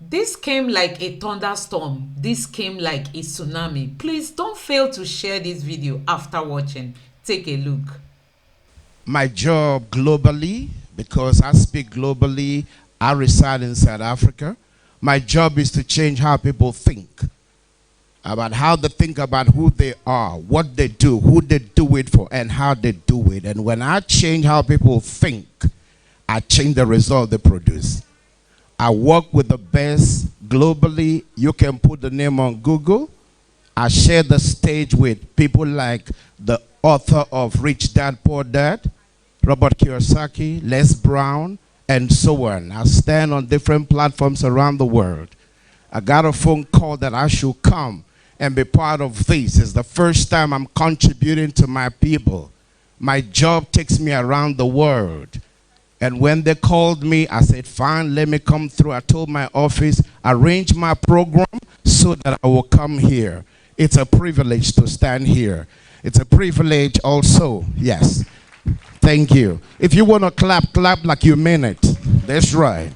This came like a thunderstorm. This came like a tsunami. Please don't fail to share this video after watching. Take a look. My job globally, because I speak globally, I reside in South Africa. My job is to change how people think, about how they think about who they are, what they do, who they do it for, and how they do it. And when I change how people think, I change the result they produce. I work with the best globally. You can put the name on Google. I share the stage with people like the author of Rich Dad, Poor Dad, Robert Kiyosaki, Les Brown, and so on. I stand on different platforms around the world. I got a phone call that I should come and be part of this. It's the first time I'm contributing to my people. My job takes me around the world. And when they called me, I said, fine, let me come through. I told my office, arrange my program so that I will come here. It's a privilege to stand here. It's a privilege also, yes. Thank you. If you want to clap, clap like you mean it. That's right.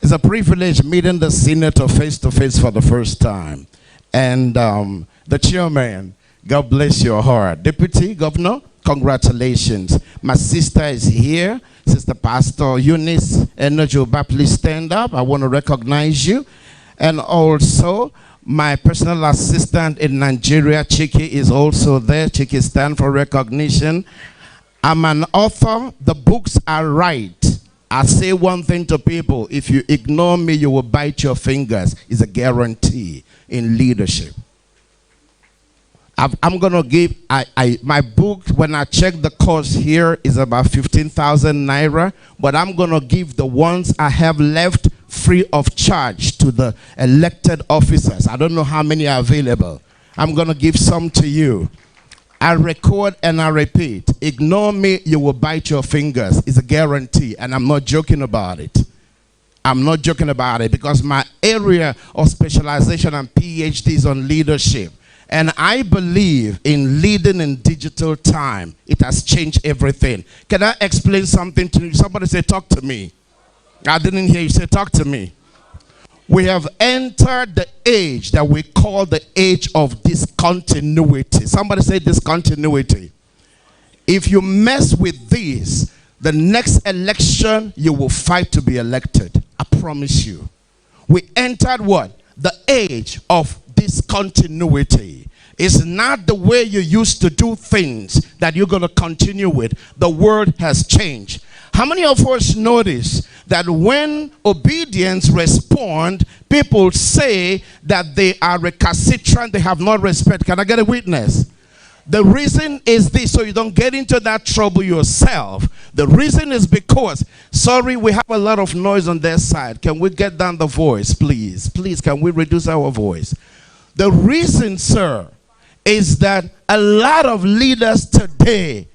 It's a privilege meeting the senator face to face for the first time. And the chairman, God bless your heart. Deputy Governor, congratulations. My sister is here. Sister Pastor Eunice Enojoba, please stand up. I want to recognize you. And also, my personal assistant in Nigeria, Chiki, is also there. Chiki stand for recognition. I'm an author. The books I write. I say one thing to people. If you ignore me, you will bite your fingers. It's a guarantee in leadership. I'm going to give, my book, when I check the cost here, is about 15,000 Naira. But I'm going to give the ones I have left free of charge to the elected officers. I don't know how many are available. I'm going to give some to you. I record and I repeat. Ignore me, you will bite your fingers. It's a guarantee, and I'm not joking about it. I'm not joking about it because my area of specialization and PhD is on leadership. And I believe in leading in digital time. It has changed everything. Can I explain something to you? Somebody say, talk to me. I didn't hear you say, talk to me. We have entered the age that we call the age of discontinuity. Somebody say discontinuity. If you mess with this, the next election, you will fight to be elected. I promise you. We entered what? The age of discontinuity. It's not the way you used to do things that you're going to continue with. The world has changed. How many of us notice that when Obidients respond, people say that they are recalcitrant, they have no respect? Can I get a witness? The reason is this, so you don't get into that trouble yourself. The reason is because, sorry, we have a lot of noise on their side. Can we get down the voice, please? Please, can we reduce our voice? The reason, sir, is that a lot of leaders today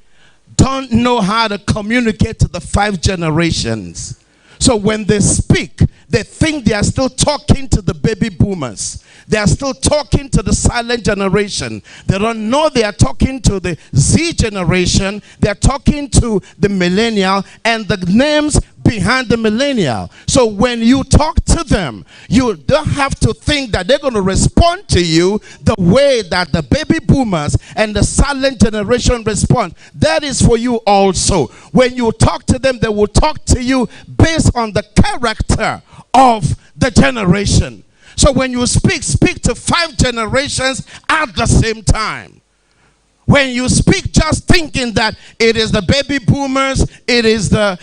don't know how to communicate to the 5 generations. So when they speak, they think they are still talking to the baby boomers. They are still talking to the silent generation. They don't know they are talking to the Z generation. They are talking to the millennial and the names behind the millennial. So when you talk to them, you don't have to think that they're going to respond to you the way that the baby boomers and the silent generation respond. That is for you also. When you talk to them, they will talk to you based on the character of the generation. So when you speak, speak to 5 generations at the same time. When you speak just thinking that it is the baby boomers, it is the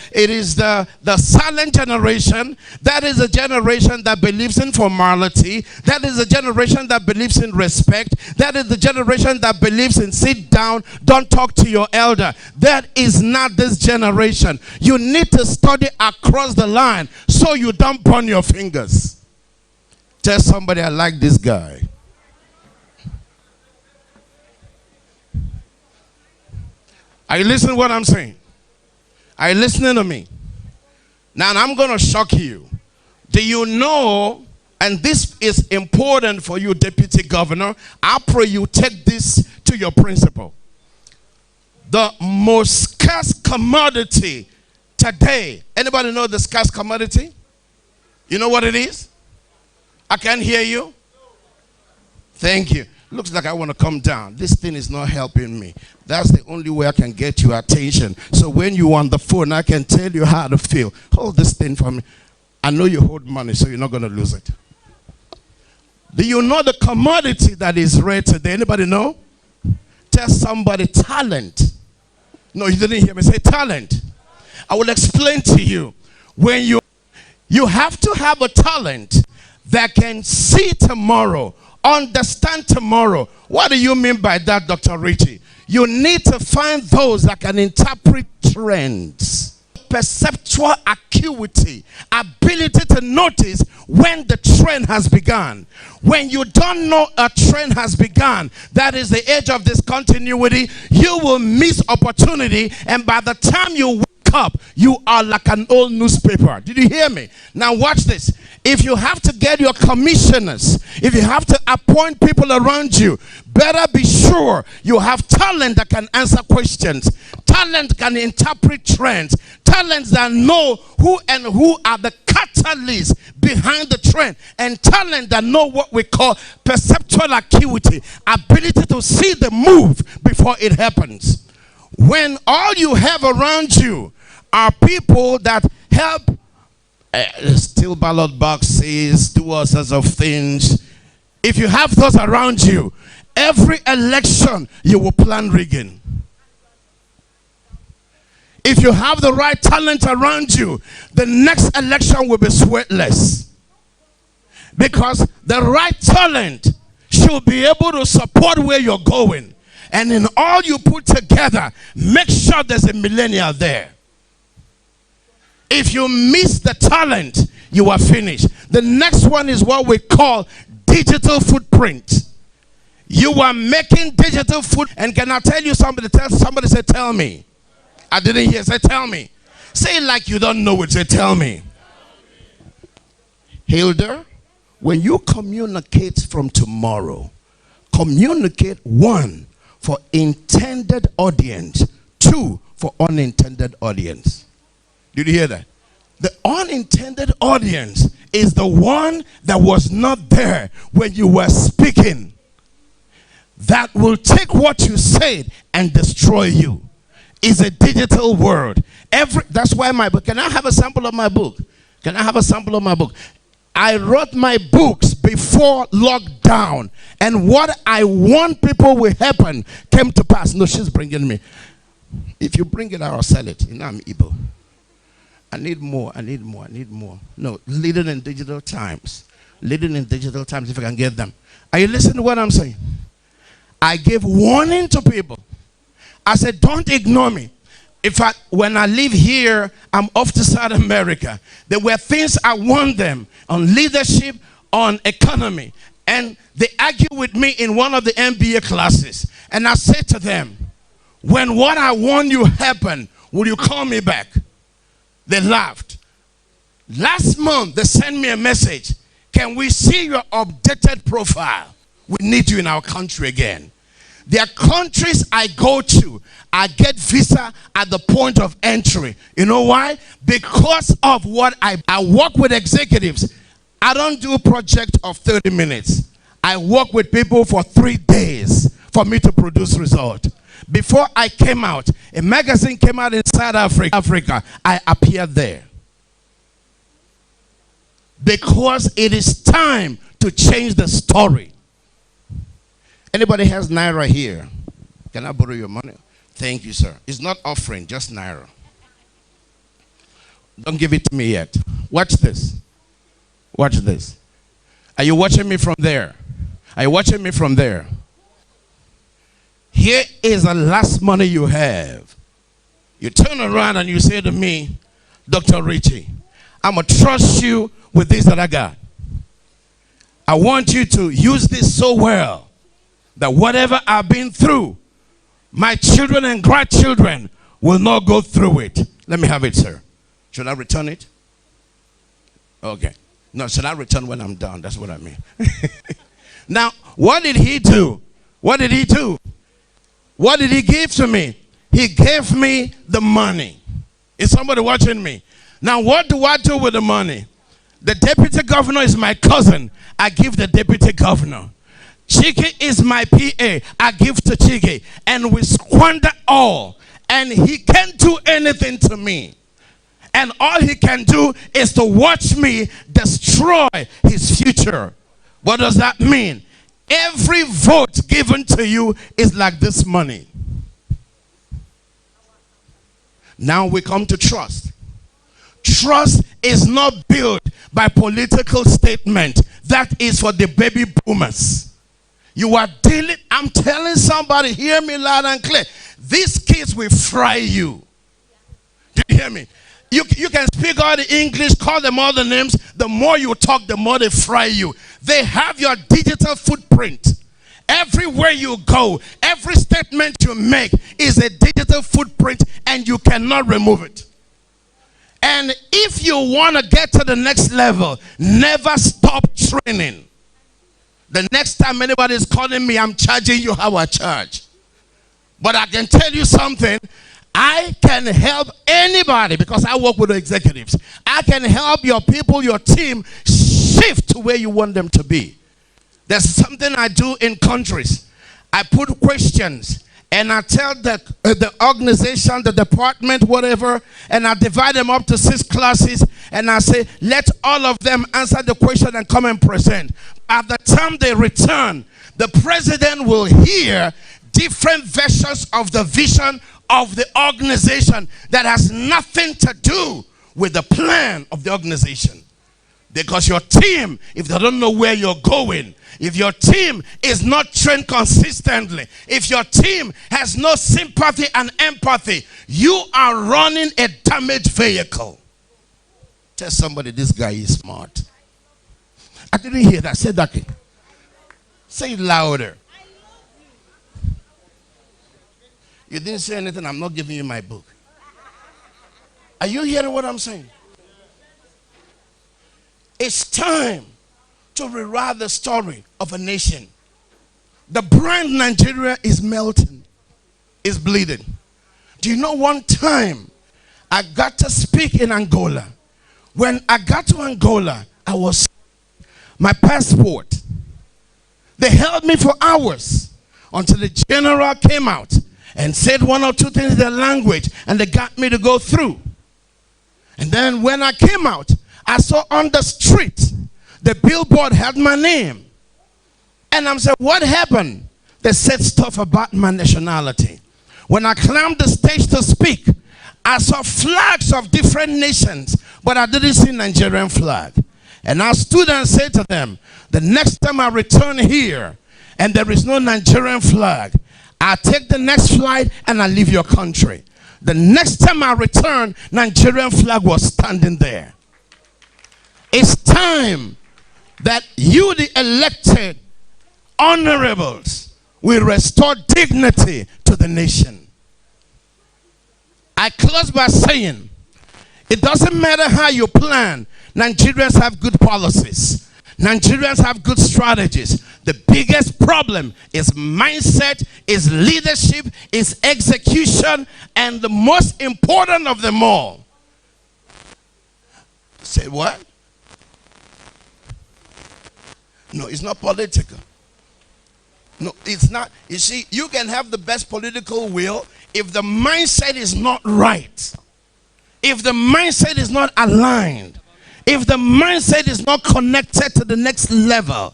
silent generation, that is a generation that believes in formality, that is a generation that believes in respect, that is the generation that believes in sit down, don't talk to your elder. That is not this generation. You need to study across the line so you don't burn your fingers. Tell somebody, I like this guy. Are you listening to what I'm saying? Are you listening to me? Now I'm going to shock you. Do you know, and this is important for you, Deputy Governor, I pray you take this to your principal. The most scarce commodity today, anybody know the scarce commodity? You know what it is? I can't hear you. Thank you. Looks like I want to come down. This thing is not helping me. That's the only way I can get your attention. So when you're on the phone, I can tell you how to feel. Hold this thing for me. I know you hold money, so you're not going to lose it. Do you know the commodity that is rare today? Anybody know? Tell somebody talent. No, you didn't hear me say talent. I will explain to you. When you have to have a talent that can see tomorrow, understand tomorrow. What do you mean by that, Dr. Richie? You need to find those that can interpret trends. Perceptual acuity, ability to notice when the trend has begun. When you don't know a trend has begun, that is the age of discontinuity, you will miss opportunity, and by the time you wake up, you are like an old newspaper. Did you hear me? Now watch this. If you have to get your commissioners, if you have to appoint people around you, better be sure you have talent that can answer questions, talent can interpret trends, talents that know who are the catalysts behind the trend, and talent that know what we call perceptual acuity, ability to see the move before it happens. When all you have around you are people that help steal ballot boxes, do all sorts of things. If you have those around you, every election you will plan rigging. If you have the right talent around you, the next election will be sweatless. Because the right talent should be able to support where you're going. And in all you put together, make sure there's a millennial there. If you miss the talent, you are finished. The next one is what we call digital footprint. You are making digital foot. And can I tell you something? Somebody say, tell me. I didn't hear. Say, tell me. Say it like you don't know it. Say, tell me. Hilda, when you communicate from tomorrow, communicate 1 for intended audience, 2 for unintended audience. Did you hear that? The unintended audience is the one that was not there when you were speaking. That will take what you said and destroy you. It's a digital world. That's why my book. Can I have a sample of my book? Can I have a sample of my book? I wrote my books before lockdown, and what I want people will happen came to pass. No, she's bringing me. If you bring it, I'll sell it. You know I'm Igbo. I need more. No, leading in digital times. Leading in digital times, if I can get them. Are you listening to what I'm saying? I gave warning to people. I said, don't ignore me. In fact, when I live here, I'm off to South America. There were things I warned them on leadership, on economy. And they argued with me in one of the MBA classes. And I said to them, when what I warned you happened, will you call me back? They laughed. Last month, they sent me a message. Can we see your updated profile? We need you in our country again. There are countries I go to, I get visa at the point of entry. You know why? Because of what I work with executives. I don't do a project of 30 minutes. I work with people for 3 days for me to produce result. Before I came out, a magazine came out in South Africa. I appeared there. Because it is time to change the story. Anybody has Naira here? Can I borrow your money? Thank you, sir. It's not offering, just Naira. Don't give it to me yet. Watch this. Watch this. Are you watching me from there? Are you watching me from there? Here is the last money you have. You turn around and you say to me, Dr. Richie, I'm going to trust you with this that I got. I want you to use this so well that whatever I've been through, my children and grandchildren will not go through it. Let me have it, sir. Should I return it? Okay. No, should I return when I'm done? That's what I mean. Now, what did he do? What did he do? What did he give to me? He gave me the money. Is somebody watching me? Now, what do I do with the money? The deputy governor is my cousin. I give the deputy governor. Chike is my PA. I give to Chike. And we squander all. And he can't do anything to me. And all he can do is to watch me destroy his future. What does that mean? Every vote given to you is like this money. Now we come to trust. Trust is not built by political statement. That is for the baby boomers. You are dealing, I'm telling somebody, hear me loud and clear. These kids will fry you. Do you hear me? You can speak all the English, call them all the names. The more you talk, the more they fry you. They have your digital footprint. Everywhere you go, every statement you make is a digital footprint, and you cannot remove it. And if you want to get to the next level, never stop training. The next time anybody is calling me, I'm charging you how I charge. But I can tell you something. I can help anybody because I work with the executives. I can help your people, your team, shift to where you want them to be. There's something I do in countries. I put questions and I tell the organization, the department, whatever, and I divide them up to 6 classes, and I say, let all of them answer the question and come and present. At the time they return, the president will hear different versions of the vision of the organization that has nothing to do with the plan of the organization. Because your team, if they don't know where you're going, if your team is not trained consistently, if your team has no sympathy and empathy, you are running a damaged vehicle. Tell somebody, this guy is smart. I didn't hear that. Say that again. Say it louder. You didn't say anything. I'm not giving you my book. Are you hearing what I'm saying? It's time to rewrite the story of a nation. The brand Nigeria is melting, is bleeding. Do you know one time I got to speak in Angola? When I got to Angola, I was my passport. They held me for hours until the general came out and said 1 or 2 things in their language, and they got me to go through. And then when I came out, I saw on the street, the billboard had my name. And I'm saying, what happened? They said stuff about my nationality. When I climbed the stage to speak, I saw flags of different nations, but I didn't see Nigerian flag. And I stood and said to them, the next time I return here and there is no Nigerian flag, I take the next flight and I leave your country. The next time I return, Nigerian flag was standing there. It's time that you, the elected honorables, will restore dignity to the nation. I close by saying, it doesn't matter how you plan. Nigerians have good policies. Nigerians have good strategies. The biggest problem is mindset, is leadership, is execution, and the most important of them all. Say what? No, it's not political. No, it's not. You see, you can have the best political will if the mindset is not right. If the mindset is not aligned. If the mindset is not connected to the next level,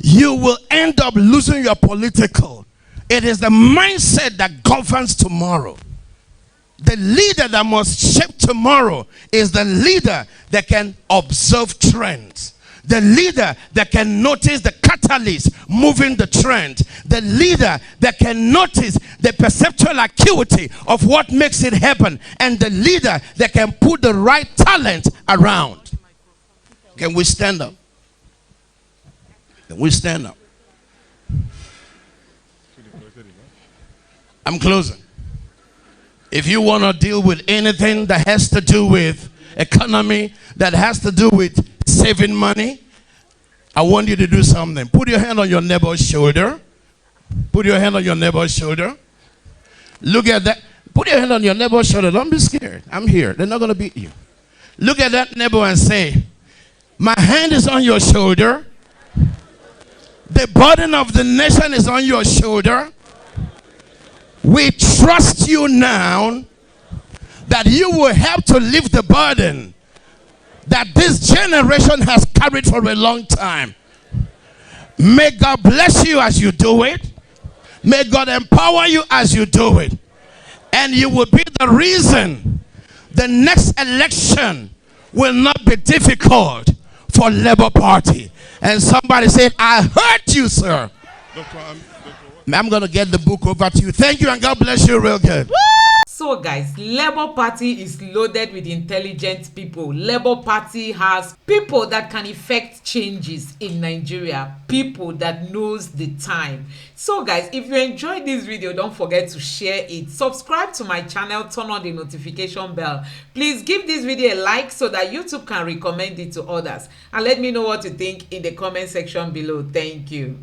you will end up losing your political. It is the mindset that governs tomorrow. The leader that must shape tomorrow is the leader that can observe trends. The leader that can notice the catalyst moving the trend. The leader that can notice the perceptual acuity of what makes it happen. And the leader that can put the right talent around. Can we stand up? Can we stand up? I'm closing. If you want to deal with anything that has to do with economy, that has to do with saving money, I want you to do something. Put your hand on your neighbor's shoulder. Put your hand on your neighbor's shoulder. Look at that. Put your hand on your neighbor's shoulder. Don't be scared. I'm here. They're not going to beat you. Look at that neighbor and say, My hand is on your shoulder. The burden of the nation is on your shoulder. We trust you now that you will help to lift the burden that this generation has carried for a long time. May God bless you as you do it. May God empower you as you do it. And you will be the reason the next election will not be difficult for Labour Party. And somebody said, I heard you, sir. I'm going to get the book over to you. Thank you and God bless you real good. So guys, Labour Party is loaded with intelligent people. Labour Party has people that can effect changes in Nigeria, people that knows the time. So guys, if you enjoyed this video, don't forget to share it, subscribe to my channel, turn on the notification bell. Please give this video a like so that YouTube can recommend it to others, and let me know what you think in the comment section below. Thank you.